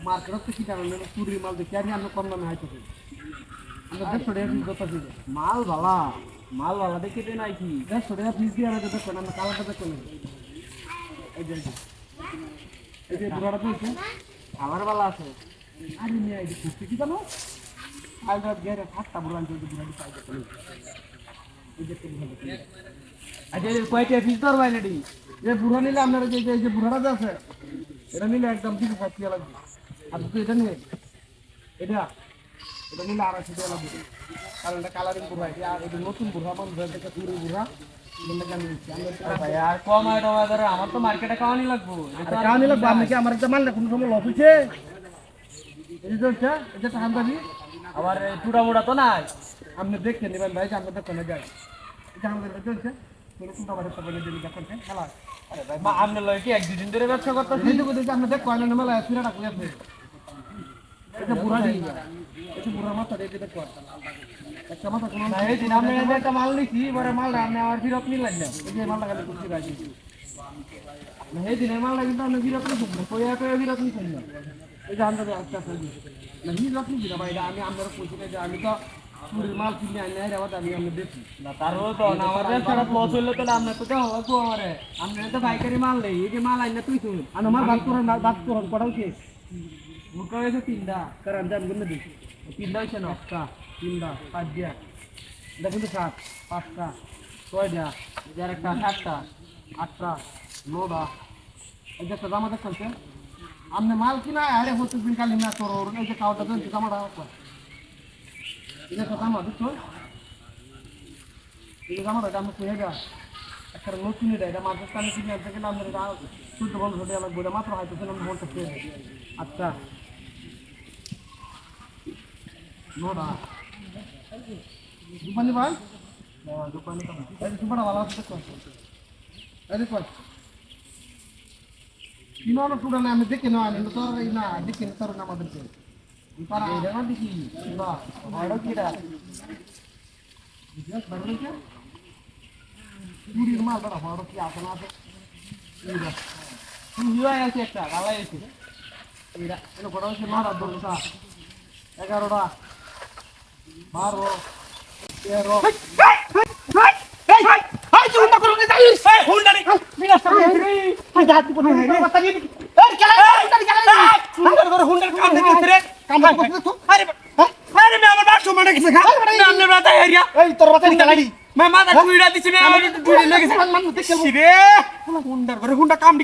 মার্কেটে কি কারণ চুরির মাল দেখি আমি আমরা কম দামে হাইতে আমরা 150 টাকা পিস কথা দিই মাল ভালা দেখে দেন নাই কি 150 টাকা পিস দিয়ে আমাদের দেখুন আমরা কালারটা দেখুন এই যে বড়টা দিয়েছে আমার ভালো আছে আরে নিয়ে আইছি খুশি কি জানো আইডা গেরে ফাটা বুড়ান যদি বুড়ানি পাই দেখো এই যে তুমি ভালো আচ্ছা এই কয়টা পিস দর ভাই রেডি যে বুড়া নিলে আপনারা যে বুড়াটা আছে এটা নিলে একদম 250 টাকা লাগবে আর তুই এটা নিয়ে এটা নিলে 250 টাকা লাগবে কারণ এটা কালারিং বুড়া এটা নতুন বুড়া মানুষ এটা পুরো বুড়া আর কম ধরো আমার তো মার্কেটে খাওয়ানি লাগবো আপনি কি আমার একটা মাল কোনো সময় লস হচ্ছে এই যে এটা হামদানি আবার টুটা মুড়া তো নাই আপনি দেখে নেবেন ভাই যে আমাদের দোকানে যাই এটা আমাদের চলছে কোনো কোনটা বাড়ি সবাই দিন দেখেন খেলা আরে ভাই মা আমনে লয় কি এক দুদিন ধরে ব্যবসা করতেছি এই যে আপনি দেখ কয়না মেলা ফিরা রাখু আপনি এটা বুড়া দিই এটা বুড়া মাথা দিয়ে দেখো একটা মাথা কোন না এই দিন আমি একটা মাল নিছি পরে মালটা আপনি আমার ফিরত নিলেন না এই যে মালটা খালি কুচি রাখি না এই দিনের মালটা কিন্তু আপনি ফিরত নিছেন না কইয়া কইয়া ফিরত নিছেন না এই যে আমরা আস্তে আস্তে না হিল রাখি দিনা ভাই আমি আমরা কুচি যে আমি তো চুরির মাল কিনে আনি আর আবার আমি দেখি না তারও তো না আমার ব্যবসাটা লস হইলো তাহলে আপনি তো দেওয়া হবে আমারে আপনি তো পাইকারি মাল নেই এই যে মাল আইনা তুই শুন আর আমার বাদ করুন পড়াও কি মুখা হয়েছে তিনটা কারণ জান গুলো দিই তিনটা হয়েছে না একটা তিনটা পাঁচ দিয়া এটা কিন্তু 7 5টা 6টা যার একটা সাতটা 8টা 9টা এই যে জামা দেখছেন আপনি মাল কিনা আরে হচ্ছে দিন কালি না তোর এই যে কাউটা দেন জামাটা এটা জামা দেখছো এই জামাটা দাম কই যা একটা নতুন এটা মাঝে কানে কিনে আনতে গেলে আমাদের শুদ্ধ বন্ধ হতে লাগবে এটা মাত্র হয়তো আমি বলতে পেয়ে আচ্ছা 9টা দুপানি ভাই দুপানি তো এই সুপারা ভালো আছে তো এই দেখো কিনো টুডা না আমি দেখে না আমি তো এই না দেখে তোর না আমাদেরকে পারা এই না দেখি না বড় কিরা বিশেষ বড় কি চুরির মাল বড় বড় কি আছে না আছে এইটা তুইও আছে একটা গালাই আছে এইটা এলো বড় আছে 9টা 10টা 11টা 12 কাম